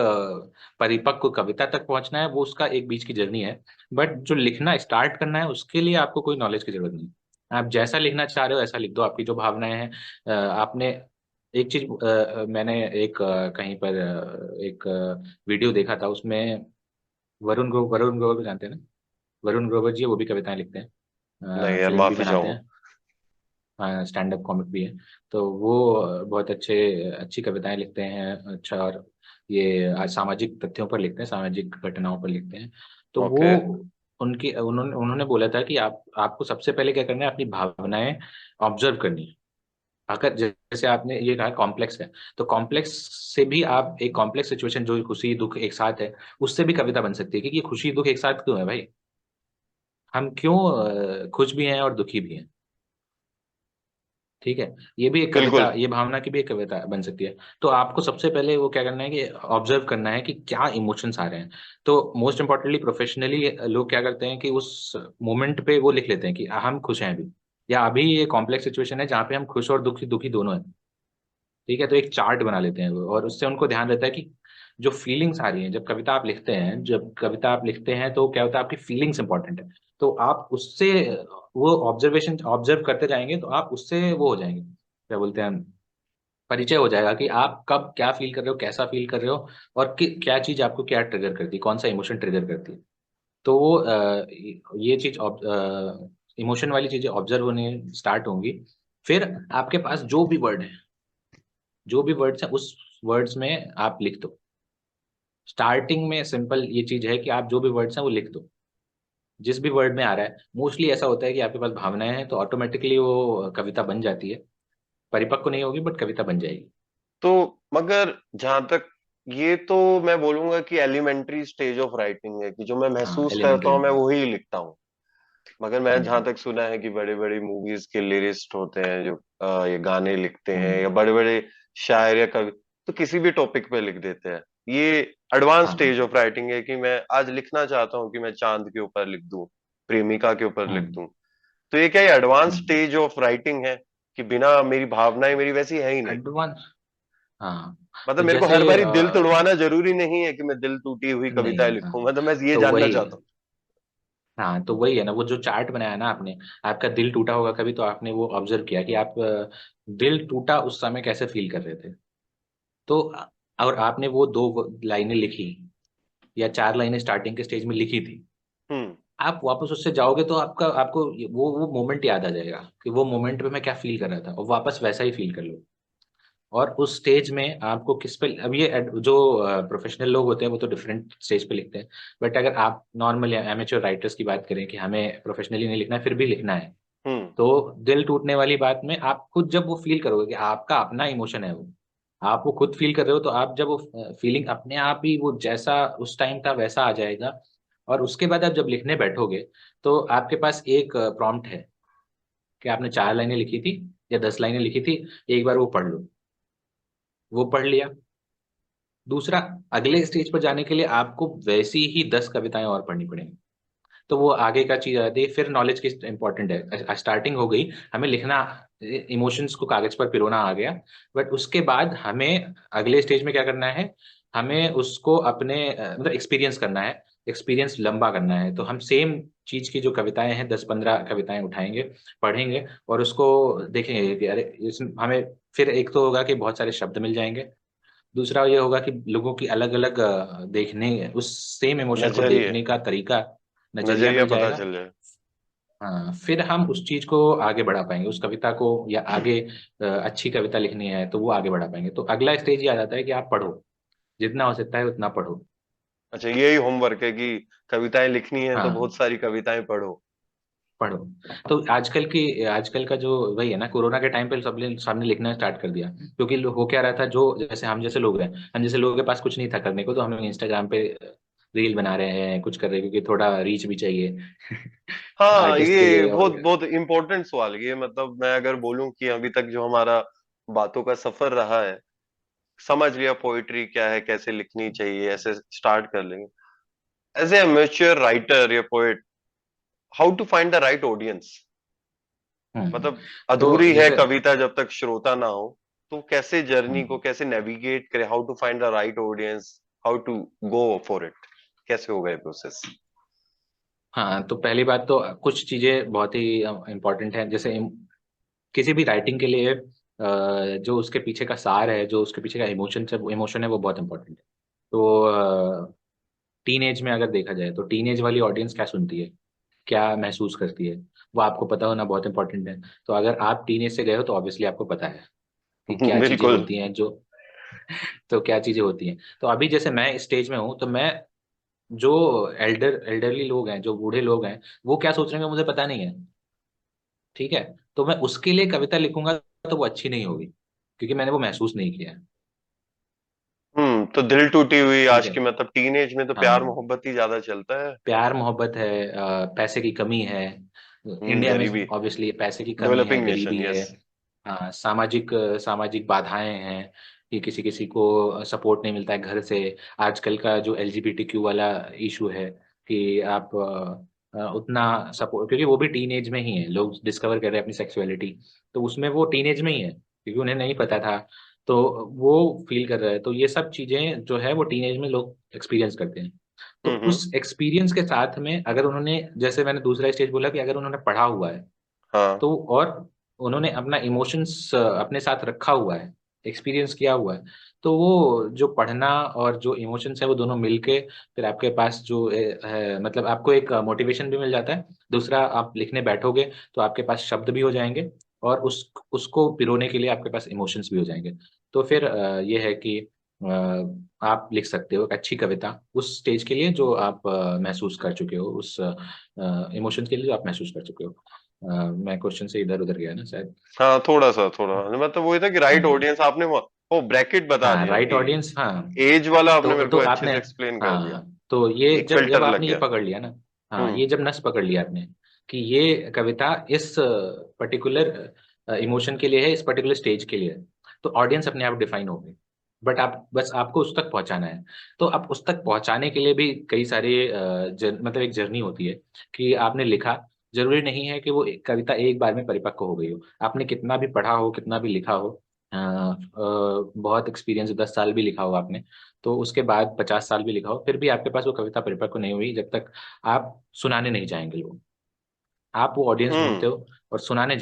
Speaker 2: परिपक्व कविता तक पहुंचना है, वो उसका एक बीच की जर्नी है। बट जो लिखना स्टार्ट करना है उसके लिए आपको कोई नॉलेज की जरूरत नहीं। आप जैसा लिखना चाह रहे हो ऐसा लिख दो, आपकी जो भावनाएं हैं। आपने एक चीज, मैंने एक कहीं पर एक वीडियो देखा था, उसमें वरुण ग्रोवर को जानते हैं ना? वरुण ग्रोवर जी, वो भी कविताएं लिखते
Speaker 1: नहीं
Speaker 2: हैं,
Speaker 1: यार,
Speaker 2: फिल्म भी
Speaker 1: माफी
Speaker 2: बनाते
Speaker 1: चाहूंगा।
Speaker 2: हैं, स्टैंड अप कॉमिक भी है। तो वो बहुत अच्छी कविताएं लिखते हैं। अच्छा, और ये आज सामाजिक तथ्यों पर लिखते हैं, सामाजिक घटनाओं पर लिखते हैं। तो वो
Speaker 1: ओके।
Speaker 2: उनकी उन्होंने उन्होंने बोला था कि आपको सबसे पहले क्या करना है, अपनी भावनाएं ऑब्जर्व करनी है। अगर जैसे आपने ये कहा कॉम्प्लेक्स है, तो कॉम्प्लेक्स से भी आप एक कॉम्प्लेक्स सिचुएशन जो खुशी दुख एक साथ है, उससे भी कविता बन सकती है। क्योंकि खुशी दुख एक साथ क्यों है भाई? हम क्यों खुश भी हैं और दुखी भी हैं? ठीक है, ये भी एक
Speaker 1: बिल्कुल।
Speaker 2: कविता, ये भावना की भी एक कविता बन सकती है। तो आपको सबसे पहले वो क्या करना है कि ऑब्जर्व करना है कि क्या इमोशंस आ रहे हैं। तो मोस्ट इंपॉर्टेंटली प्रोफेशनली लोग क्या करते हैं कि उस मोमेंट पे वो लिख लेते हैं कि हम खुश हैं अभी, या अभी ये कॉम्प्लेक्स सिचुएशन है जहाँ पे हम खुश और दुखी दुखी दोनों हैं। ठीक है, तो एक चार्ट बना लेते हैं वो, और उससे उनको ध्यान रहता है कि जो फीलिंग्स आ रही हैं, जब कविता आप लिखते हैं तो क्या होता है, आपकी फीलिंग्स इंपॉर्टेंट है। तो आप उससे वो ऑब्जर्व करते जाएंगे, तो आप उससे वो हो जाएंगे, क्या बोलते हैं, परिचय हो जाएगा कि आप कब क्या फील कर रहे हो, कैसा फील कर रहे हो, और क्या चीज आपको क्या ट्रिगर करती है, कौन सा इमोशन ट्रिगर करती है। तो वो ये चीज इमोशन वाली चीजें ऑब्जर्व होने स्टार्ट होंगी। फिर आपके पास जो भी वर्ड है, जो भी वर्ड्स हैं उस वर्ड्स में आप लिख दो। स्टार्टिंग में सिंपल ये चीज है कि आप जो भी वर्ड्स हैं वो लिख दो, जिस भी वर्ड में आ रहा है। मोस्टली ऐसा होता है कि आपके पास भावनाएं हैं तो ऑटोमेटिकली वो कविता बन जाती है। परिपक्व नहीं होगी बट कविता बन जाएगी।
Speaker 1: तो मगर जहां तक, ये तो मैं बोलूंगा कि एलिमेंट्री स्टेज ऑफ राइटिंग है, कि जो मैं
Speaker 2: हाँ,
Speaker 1: महसूस करता
Speaker 2: एलिमेंट्री।
Speaker 1: हूँ मैं वही लिखता हूँ। मगर मैं
Speaker 2: हाँ
Speaker 1: जहां
Speaker 2: जी।
Speaker 1: तक सुना है कि बड़े बड़े मूवीज के लिरिस्ट होते हैं जो ये गाने लिखते हैं, या
Speaker 2: हम्म।
Speaker 1: बड़े बड़े शायर या कवि, तो किसी भी टॉपिक पे लिख देते हैं। ये एडवांस
Speaker 2: हाँ
Speaker 1: स्टेज ऑफ राइटिंग है कि मैं आज लिखना चाहता हूँ कि मैं चांद के ऊपर लिख दूं, प्रेमिका के ऊपर लिख
Speaker 2: हम्म।
Speaker 1: दूं। तो ये क्या advance
Speaker 2: hmm.
Speaker 1: Stage of writing है कि बिना मेरी भावनाएं मेरी वैसी है ही नहीं?
Speaker 2: एडवांस। हाँ।
Speaker 1: मतलब
Speaker 2: तो
Speaker 1: मेरे को
Speaker 2: जैसे
Speaker 1: हर बारी दिल तोड़वाना जरूरी नहीं है कि मैं दिल टूटी हुई कविताएं
Speaker 2: नहीं, हाँ।
Speaker 1: लिखूं, मतलब मैं ये
Speaker 2: तो
Speaker 1: जानना
Speaker 2: वही,
Speaker 1: चाहता हूँ।
Speaker 2: हाँ तो वही है ना, वो जो चार्ट बनाया ना आपने, आपका दिल टूटा होगा कभी, तो आपने वो ऑब्जर्व किया कि आप दिल टूटा उस समय कैसे फील कर रहे थे। तो और आपने वो दो लाइनें लिखी या चार लाइनें स्टार्टिंग के स्टेज में लिखी थी।
Speaker 1: हम्म।
Speaker 2: आप वापस उससे जाओगे तो आपको वो मोमेंट याद आ जाएगा कि वो मोमेंट पे मैं क्या फील कर रहा था, और वापस वैसा ही फील कर लो। और उस स्टेज में आपको किस पे, अब ये जो प्रोफेशनल लोग होते हैं वो तो डिफरेंट स्टेज पे लिखते हैं। बट अगर आप नॉर्मल या एमेच्योर राइटर्स की बात करें कि हमें प्रोफेशनली नहीं लिखना है फिर भी लिखना है,
Speaker 1: हम्म।
Speaker 2: तो दिल टूटने वाली बात में आप खुद जब वो फील करोगे कि आपका अपना इमोशन है वो, आप वो खुद फील कर रहे हो, तो आप जब वो फीलिंग अपने आप ही वो जैसा उस टाइम था वैसा आ जाएगा। और उसके बाद आप जब लिखने बैठोगे तो आपके पास एक प्रॉम्प्ट है कि आपने चार लाइनें लिखी थी या 10 लाइनें लिखी थी, एक बार वो पढ़ लो। वो पढ़ लिया। दूसरा, अगले स्टेज पर जाने के लिए आपको वैसी ही 10 कविताएं और पढ़नी पड़ेंगी। तो वो आगे का चीज आती है। फिर नॉलेज की इंपॉर्टेंट है, स्टार्टिंग हो गई, हमें लिखना, इमोशंस को कागज पर पिरोना आ गया। बट उसके बाद हमें अगले स्टेज में क्या करना है, हमें उसको अपने मतलब एक्सपीरियंस करना है, एक्सपीरियंस लंबा करना है। तो हम सेम चीज की जो कविताएं हैं 10-15 कविताएं उठाएंगे, पढ़ेंगे, और उसको देखेंगे कि अरे हमें फिर एक तो होगा कि बहुत सारे शब्द मिल जाएंगे। दूसरा ये होगा कि लोगों की अलग अलग देखने, उस सेम इमोशन को
Speaker 1: नजरिए,
Speaker 2: देखने का तरीका, नजरिया
Speaker 1: नजरिया
Speaker 2: मिल
Speaker 1: पता
Speaker 2: जाएगा।
Speaker 1: चल जाए।
Speaker 2: हाँ, फिर हम उस चीज को आगे बढ़ा पाएंगे, उस कविता को, या आगे अच्छी कविता लिखनी है तो वो आगे बढ़ा पाएंगे। तो अगला स्टेज ये आ जाता है कि आप पढ़ो, जितना हो सकता है उतना पढ़ो।
Speaker 1: अच्छा, यही होमवर्क है कि कविताएं लिखनी है तो
Speaker 2: हाँ,
Speaker 1: बहुत सारी कविताएं पढ़ो।
Speaker 2: पढ़ो। तो आजकल का जो वही है ना, कोरोना के टाइम पे सबने लिखना स्टार्ट कर दिया। क्योंकि हो क्या रहा था, जो जैसे हम जैसे लोग हैं, हम जैसे लोगों के पास कुछ नहीं था करने को, तो हम इंस्टाग्राम पे रील बना रहे हैं, कुछ कर रहे हैं, क्योंकि थोड़ा रीच भी चाहिए
Speaker 1: हाँ,
Speaker 2: आर्टिस्ट के
Speaker 1: ये
Speaker 2: लिए।
Speaker 1: बहुत
Speaker 2: और
Speaker 1: बहुत इंपॉर्टेंट सवाल है ये। मतलब मैं अगर बोलूं कि अभी तक जो हमारा बातों का सफर रहा है, समझ लिया पोइट्री क्या है, कैसे लिखनी चाहिए, ऐसे स्टार्ट कर लेंगे। एज ए मैच्योर राइटर या poet, how to find the right audience?
Speaker 2: Hmm.
Speaker 1: मतलब
Speaker 2: तो
Speaker 1: अधूरी है
Speaker 2: जैसे
Speaker 1: कविता जब तक श्रोता ना हो, तो कैसे जर्नी को
Speaker 2: हम्म,
Speaker 1: कैसे नेविगेट करे, how to find the right audience, how to go for it, कैसे होगा ये प्रोसेस?
Speaker 2: हाँ, तो पहली बात तो कुछ चीजें बहुत ही इम्पोर्टेंट हैं, जैसे किसी भी राइटिंग के लिए जो उसके पीछे का सार है, जो उसके पीछे का इमोशन है वो बहुत इंपॉर्टेंट है। तो टीन एज में अगर देखा जाए तो टीन एज वाली ऑडियंस क्या सुनती है, क्या महसूस करती है, वो आपको पता होना बहुत इंपॉर्टेंट है। तो अगर आप टीन एज से गए हो तो ऑब्वियसली आपको पता है कि क्या चीजें
Speaker 1: बिल्कुल।
Speaker 2: होती हैं जो तो क्या चीजें होती हैं। तो अभी जैसे मैं इस स्टेज में हूँ, तो मैं जो एल्डरली लोग हैं, जो बूढ़े लोग हैं, वो क्या सोच रहे हैं मुझे पता नहीं है। ठीक है, तो मैं उसके लिए कविता लिखूंगा तो वो अच्छी नहीं होगी, क्योंकि मैंने वो महसूस नहीं किया है।
Speaker 1: तो दिल टूटी हुई
Speaker 2: ठीक
Speaker 1: आज
Speaker 2: है।
Speaker 1: की, मतलब टीनेज में तो प्यार
Speaker 2: हाँ,
Speaker 1: मोहब्बत ही ज्यादा चलता है।
Speaker 2: प्यार मोहब्बत है, पैसे की कमी है। इंडिया में
Speaker 1: गरीबी।
Speaker 2: ऑब्वियसली पैसे की कमी है,
Speaker 1: डेवलपिंग
Speaker 2: गरीबी
Speaker 1: नेशन,
Speaker 2: है।
Speaker 1: यस।
Speaker 2: हाँ, सामाजिक बाधाएं हैं कि किसी किसी को सपोर्ट नहीं मिलता है घर से। आजकल का जो एलजीबीटीक्यू वाला इशू है कि आप उतना सपोर्ट, क्योंकि वो भी टीन एज में ही है, लोग डिस्कवर कर रहे हैं अपनी सेक्सुअलिटी। तो उसमें वो टीन एज में ही है क्योंकि उन्हें नहीं पता था, तो वो फील कर रहे हैं। तो ये सब चीजें जो है वो टीन एज में लोग एक्सपीरियंस करते हैं। तो
Speaker 1: हम्म।
Speaker 2: उस एक्सपीरियंस के साथ में अगर उन्होंने, जैसे मैंने दूसरा स्टेज बोला कि अगर उन्होंने पढ़ा हुआ है,
Speaker 1: हाँ।
Speaker 2: तो और उन्होंने अपना इमोशंस अपने साथ रखा हुआ है, एक्सपीरियंस किया हुआ है, तो वो जो पढ़ना और जो इमोशंस है वो दोनों मिलके फिर आपके पास जो है, मतलब आपको एक मोटिवेशन भी मिल जाता है। दूसरा, आप लिखने बैठोगे तो आपके पास शब्द भी हो जाएंगे, और उसको पिरोने के लिए आपके पास इमोशंस भी हो जाएंगे। तो फिर ये है कि आप लिख सकते हो एक अच्छी कविता उस स्टेज के लिए जो आप महसूस कर चुके हो, उस इमोशंस के लिए जो आप महसूस कर चुके हो। मैं क्वेश्चन से इधर उधर गया ना शायद।
Speaker 1: हाँ, थोड़ा सा, थोड़ा मतलब वही था कि राइट
Speaker 2: हम्म।
Speaker 1: ऑडियंस आपने वो ब्रैकेट बता
Speaker 2: हाँ,
Speaker 1: दिया
Speaker 2: राइट
Speaker 1: कि
Speaker 2: ऑडियंस, हाँ।
Speaker 1: एज वाला आपने मेरे
Speaker 2: तो
Speaker 1: को अच्छे
Speaker 2: आपने,
Speaker 1: से एक्सप्लेन कर दिया।
Speaker 2: हाँ, तो ये
Speaker 1: एक
Speaker 2: जब जब
Speaker 1: फिल्टर लग
Speaker 2: आपने ये
Speaker 1: गया।
Speaker 2: पकड़ लिया ना, हाँ,
Speaker 1: हम्म
Speaker 2: ये जब नस पकड़ लिया आपने कि ये कविता इस पर्टिकुलर इमोशन के लिए है, इस पर्टिकुलर स्टेज के लिए है, तो ऑडियंस अपने आप डिफाइन हो गई। बट आप बस आपको उस तक पहुंचाना है। तो अब उस तक पहुंचाने के लिए भी कई सारे मतलब एक जर्नी होती है कि आपने लिखा। जरूरी नहीं है कि वो कविता एक बार में परिपक्व हो गई हो। आपने कितना भी पढ़ा हो, कितना भी लिखा हो, बहुत एक्सपीरियंस, 10 साल भी लिखा हो आपने, तो उसके बाद 50 साल भी लिखा हो, फिर भी आपके पास वो कविता परिपक्व नहीं हुई जब तक आप सुनाने नहीं जाएंगे लोग। आप वो ऑडियंस ढूंढते
Speaker 1: हम्म
Speaker 2: हो और सुनाने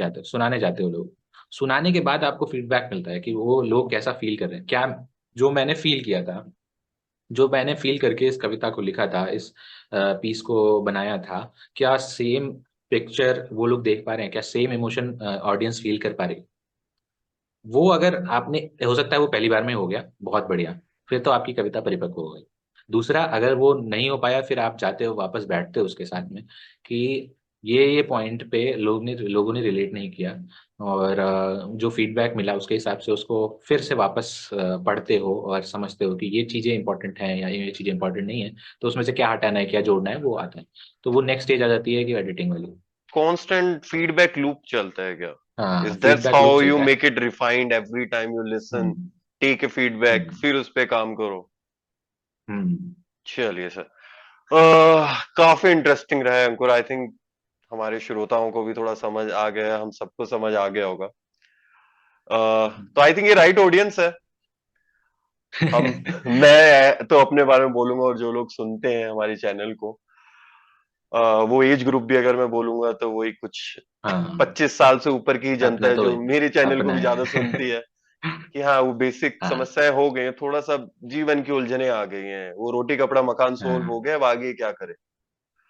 Speaker 2: जाते हो लोग। सुनाने के बाद आपको फीडबैक मिलता है कि वो लोग कैसा फील कर रहे हैं, क्या जो मैंने फील किया था, जो मैंने फील करके इस कविता को लिखा था, इस पीस को बनाया था, क्या सेम पिक्चर वो लोग देख पा रहे हैं, क्या सेम इमोशन ऑडियंस फील कर पा रही है। वो अगर आपने, हो सकता है वो पहली बार में हो गया, बहुत बढ़िया, फिर तो आपकी कविता परिपक्व हो गई। दूसरा, अगर वो नहीं हो पाया, फिर आप जाते हो वापस बैठते हो उसके साथ में कि ये पॉइंट पे लोगों ने रिलेट नहीं किया, और जो फीडबैक मिला उसके हिसाब से उसको फिर से वापस पढ़ते हो और समझते हो कि ये चीज़ें इंपॉर्टेंट हैं या ये चीज़ें इंपॉर्टेंट नहीं है, तो उसमें से क्या हटाना है, क्या जोड़ना है, वो आता है। तो वो नेक्स्ट स्टेज आ जाती है कि एडिटिंग वाली।
Speaker 1: कांस्टेंट फीडबैक लूप चलता है क्या?
Speaker 2: हाँ,
Speaker 1: is that's
Speaker 2: feedback loop
Speaker 1: how you
Speaker 2: चलता है।
Speaker 1: Make it refined every time you listen?
Speaker 2: Hmm.
Speaker 1: Take a feedback,
Speaker 2: hmm.
Speaker 1: फिर उस पे काम करो।
Speaker 2: हम्म।
Speaker 1: चलिए सर। काफी इंटरेस्टिंग रहा है अंकुर। आई थिंक हमारे श्रोताओं को भी थोड़ा समझ आ गया, हम सबको समझ आ गया होगा। तो आई थिंक ये राइट ऑडियंस है। हम मैं तो अपने बारे में बोलूंगा, और जो लोग सुनते हैं हमारे चैनल को, वो एज ग्रुप भी अगर मैं बोलूंगा तो वही कुछ
Speaker 2: हाँ,
Speaker 1: 25 साल से ऊपर की ही जनता
Speaker 2: अपना
Speaker 1: है
Speaker 2: तो
Speaker 1: जो मेरे चैनल को
Speaker 2: अपना
Speaker 1: भी
Speaker 2: है।
Speaker 1: ज्यादा सुनती है। कि हाँ, वो बेसिक
Speaker 2: हाँ।
Speaker 1: समस्याएं हो गई हैं, थोड़ा सा जीवन की उलझने आ गई हैं, वो रोटी कपड़ा मकान सोल्व हो
Speaker 2: हाँ,
Speaker 1: गया, अब आगे क्या करे।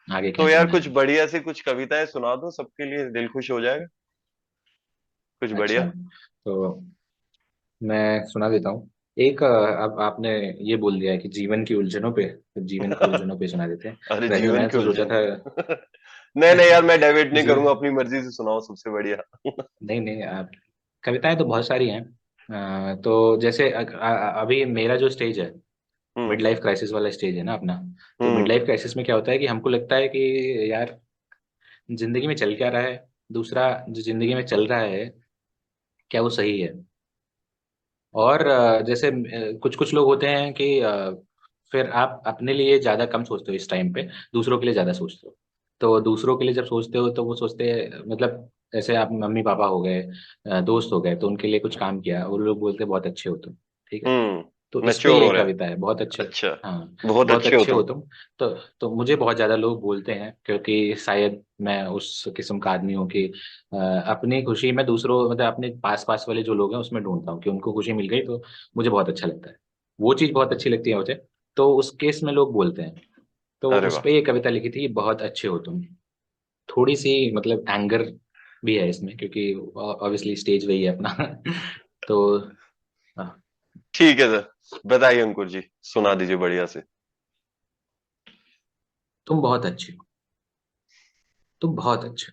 Speaker 2: आगे क्या
Speaker 1: तो यार
Speaker 2: करना
Speaker 1: कुछ
Speaker 2: है।
Speaker 1: बढ़िया सी कुछ कविताएं सुना दो, सबके लिए दिल खुश हो जाएगा। कुछ बढ़िया।
Speaker 2: अच्छा, तो मैं सुना देता हूँ एक। अब आपने ये बोल दिया है कि जीवन की उलझनों पे, तो जीवन की उलझनों पे सुना देते हैं।
Speaker 1: अरे
Speaker 2: वैसे
Speaker 1: जीवन
Speaker 2: मैंने
Speaker 1: की
Speaker 2: तो सोचा
Speaker 1: उलझन।
Speaker 2: था।
Speaker 1: नहीं नहीं यार, मैं डेविएट नहीं
Speaker 2: जी,
Speaker 1: करूंगा, अपनी मर्जी से सुनाओ, सबसे बढ़िया।
Speaker 2: नहीं नहीं, आप, कविताएं तो बहुत सारी हैं। तो जैसे अभी मेरा जो स्टेज है, मिड
Speaker 1: हम्म
Speaker 2: लाइफ क्राइसिस वाला स्टेज है ना अपना। तो मिड
Speaker 1: हम्म
Speaker 2: लाइफ क्राइसिस में क्या होता है कि हमको लगता है कि यार, जिंदगी में चल क्या रहा है, दूसरा जो जिंदगी में चल रहा है क्या वो सही है। और जैसे कुछ कुछ लोग होते हैं कि फिर आप अपने लिए ज्यादा कम सोचते हो इस टाइम पे, दूसरों के लिए ज्यादा सोचते हो। तो दूसरों के लिए जब सोचते हो तो वो सोचते हैं, मतलब जैसे आप मम्मी पापा हो गए, दोस्त हो गए, तो उनके लिए कुछ काम किया, वो लोग बोलते हैं बहुत अच्छे हो तुम। ठीक है।
Speaker 1: हम्म
Speaker 2: तो इस पे
Speaker 1: मैच्योर
Speaker 2: ये
Speaker 1: हो रहा है।
Speaker 2: कविता है, बहुत अच्छे।
Speaker 1: अच्छा।
Speaker 2: हाँ,
Speaker 1: बहुत
Speaker 2: बहुत
Speaker 1: अच्छे हो
Speaker 2: अच्छे हो
Speaker 1: तुम।
Speaker 2: तुम। तो मुझे बहुत ज्यादा लोग बोलते हैं, क्योंकि शायद मैं उस किस्म का आदमी हूँ कि अपनी खुशी मैं दूसरों, मतलब अपने पास पास वाले जो लोग हैं उसमें ढूंढता हूँ कि उनको खुशी मिल गई तो मुझे बहुत अच्छा लगता है। वो चीज़ बहुत अच्छी लगती है मुझे। तो उस केस में लोग बोलते हैं। तो
Speaker 1: अरे
Speaker 2: उस
Speaker 1: वाह।
Speaker 2: पे ये कविता लिखी थी, बहुत अच्छे हो तुम। थोड़ी सी मतलब एंगर भी है इसमें, क्योंकि ऑब्वियसली स्टेज वही है अपना। तो हाँ,
Speaker 1: ठीक है सर, बताइए अंकुर जी, सुना दीजिए बढ़िया से।
Speaker 2: तुम बहुत अच्छे हो। तुम बहुत अच्छे हो।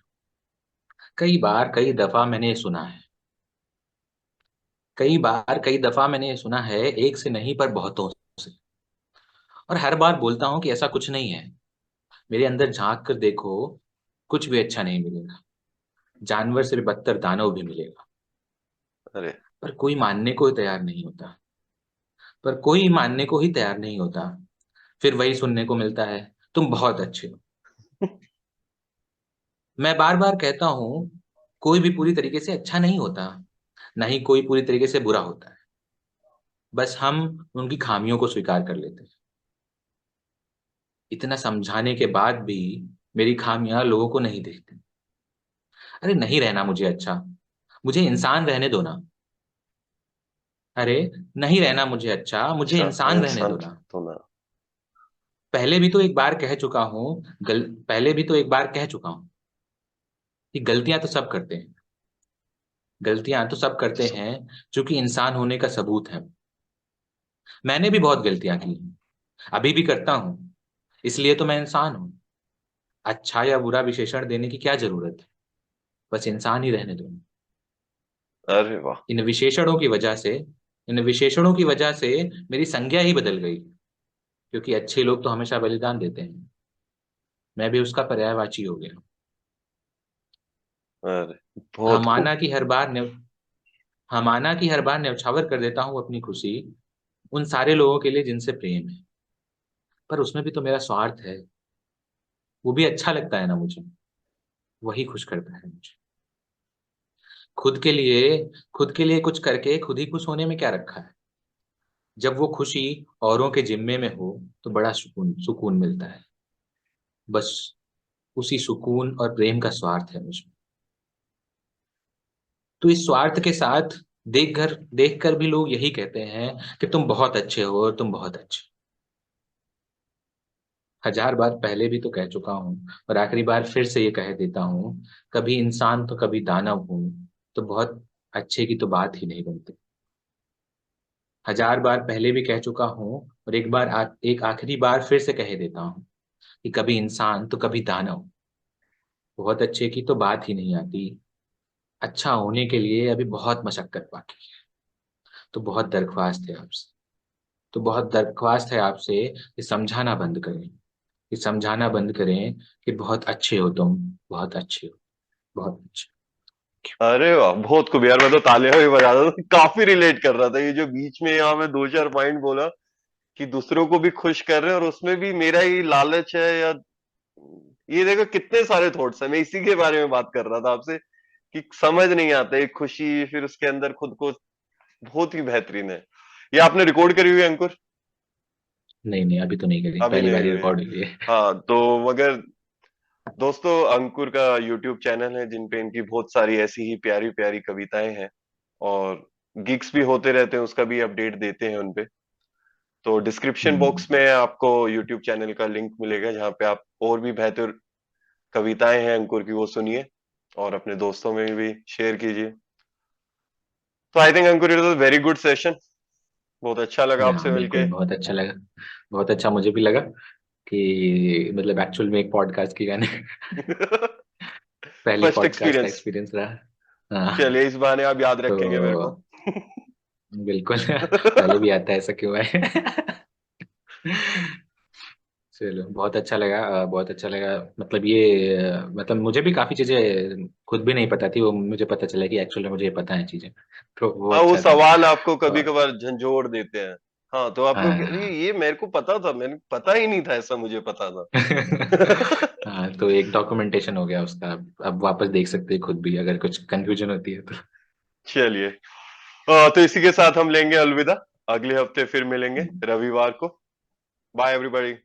Speaker 2: कई बार कई दफा मैंने ये सुना है। कई बार कई दफा मैंने ये सुना है, एक से नहीं पर बहुतों से। और हर बार बोलता हूँ कि ऐसा कुछ नहीं है। मेरे अंदर झांक कर देखो, कुछ भी अच्छा नहीं मिलेगा। जानवर से भी बदतर दानव भी मिलेगा।
Speaker 1: अरे।
Speaker 2: पर कोई मानने को तैयार नहीं होता। पर कोई मानने को ही तैयार नहीं होता। फिर वही सुनने को मिलता है, तुम बहुत अच्छे हो। मैं बार बार कहता हूँ, कोई भी पूरी तरीके से अच्छा नहीं होता। ना ही कोई पूरी तरीके से बुरा होता है। बस हम उनकी खामियों को स्वीकार कर लेते हैं। इतना समझाने के बाद भी मेरी खामियां लोगों को नहीं दिखती। अरे नहीं रहना मुझे अच्छा, मुझे इंसान रहने दो ना। अरे नहीं रहना मुझे अच्छा, मुझे
Speaker 1: अच्छा,
Speaker 2: इंसान रहने
Speaker 1: इंसान
Speaker 2: दो ना।
Speaker 1: तो ना।
Speaker 2: पहले भी तो एक बार कह चुका हूँ। पहले भी तो एक बार कह चुका हूँ कि गलतियां तो सब करते हैं। गलतियां तो सब करते हैं, जो कि इंसान होने का सबूत है। मैंने भी बहुत गलतियां की हैं, अभी भी करता हूँ। इसलिए तो मैं इंसान हूँ। अच्छा या बुरा विशेषण देने की क्या जरूरत है। बस इंसान ही रहने दो।
Speaker 1: अरे वाह।
Speaker 2: इन विशेषणों की वजह से इन विशेषणों की वजह से मेरी संज्ञा ही बदल गई। क्योंकि अच्छे लोग तो हमेशा बलिदान देते हैं। मैं भी उसका पर्यायवाची हो गया।
Speaker 1: अरे,
Speaker 2: हाँ
Speaker 1: बहुत खूब।
Speaker 2: माना कि हर बार न्यौ हाँ माना कि हर बार न्यौछावर कर देता हूँ अपनी खुशी उन सारे लोगों के लिए जिनसे प्रेम है। पर उसमें भी तो मेरा स्वार्थ है। वो भी अच्छा लगता है ना मुझे। वही खुश करता है मुझे। खुद के लिए खुद के लिए कुछ करके खुद ही खुश होने में क्या रखा है। जब वो खुशी औरों के जिम्मे में हो तो बड़ा सुकून सुकून मिलता है। बस उसी सुकून और प्रेम का स्वार्थ है मुझमें। तो इस स्वार्थ के साथ देख कर भी लोग यही कहते हैं कि तुम बहुत अच्छे हो और तुम बहुत अच्छे। हजार बार पहले भी तो कह चुका हूँ, और आखिरी बार फिर से ये कह देता हूँ। कभी इंसान तो कभी दानव हूँ। तो बहुत अच्छे की तो बात ही नहीं बनती। हजार बार पहले भी कह चुका हूँ, और एक आखिरी बार फिर से कह देता हूँ कि कभी इंसान तो कभी दानव। बहुत अच्छे की तो बात ही नहीं आती। अच्छा होने के लिए अभी बहुत मशक्कत बाकी है। तो बहुत दरख्वास्त है आपसे बहुत दरख्वास्त है आपसे कि समझाना बंद करें। कि समझाना बंद करें कि बहुत अच्छे हो तुम। बहुत अच्छे हो। बहुत अच्छे।
Speaker 1: अरे वाह, बहुत खूब यार, मैं तो तालियां भी बजा रहा था, काफी रिलेट कर रहा था ये जो बीच में यहाँ मैं दो चार पॉइंट बोला कि दूसरों को भी खुश कर रहे हैं और उसमें भी मेरा ही लालच है या ये देखो कितने सारे थॉट्स है, मैं इसी के बारे में बात कर रहा था आपसे कि समझ नहीं आता एक खुशी फिर उसके अंदर खुद को। बहुत ही बेहतरीन है। ये आपने रिकॉर्ड करी हुई है अंकुर?
Speaker 2: नहीं नहीं, अभी तो नहीं करी,
Speaker 1: अभी
Speaker 2: पहली
Speaker 1: नहीं
Speaker 2: बार
Speaker 1: हुई है।
Speaker 2: रिकॉर्ड हुई है।
Speaker 1: हाँ तो मगर दोस्तों, अंकुर का यूट्यूब चैनल है जिन पे इनकी बहुत सारी ऐसी ही प्यारी प्यारी कविताएं हैं और गिग्स भी होते रहते हैं, उसका भी अपडेट देते हैं उनपे। तो डिस्क्रिप्शन
Speaker 2: हम्म।
Speaker 1: बॉक्स में आपको यूट्यूब चैनल का लिंक मिलेगा जहाँ पे आप और भी बेहतर कविताएं हैं अंकुर की वो सुनिए और अपने दोस्तों में भी शेयर कीजिए। तो I think Ankur, it was very good session. बहुत अच्छा लगा
Speaker 2: हाँ
Speaker 1: आपसे मिलके।
Speaker 2: बिल्कुल, बहुत अच्छा लगा। बहुत अच्छा मुझे भी लगा कि मतलब एक्चुअल में एक पॉडकास्ट की गाने पहली
Speaker 1: फर्स्ट
Speaker 2: पॉडकास्ट का
Speaker 1: एक्सपीरियंस।
Speaker 2: एक्सपीरियंस रहा। हाँ।
Speaker 1: चलिए, इस बहाने आप याद रखेंगे मेरे को।
Speaker 2: तो बिल्कुल। पहले भी आता है, ऐसा क्यों है। चलो, बहुत अच्छा लगा, बहुत अच्छा लगा। मतलब ये मतलब मुझे भी काफी चीजें खुद भी नहीं पता थी, वो मुझे पता चला कि एक्चुअली मुझे पता है चीजें। तो वो
Speaker 1: हाँ, वो
Speaker 2: अच्छा था।
Speaker 1: सवाल आपको कभी
Speaker 2: और
Speaker 1: कभार झंझोड़ देते हैं। हाँ, तो आपको अरे
Speaker 2: हाँ।
Speaker 1: ये मेरे को पता था, मैंने पता ही नहीं था ऐसा मुझे पता था।
Speaker 2: हाँ, तो एक डॉक्यूमेंटेशन हो गया उसका। अब वापस देख सकते हैं खुद भी, अगर कुछ कंफ्यूजन होती है तो।
Speaker 1: चलिए, तो इसी के साथ हम लेंगे अलविदा। अगले हफ्ते फिर मिलेंगे रविवार को। Bye everybody.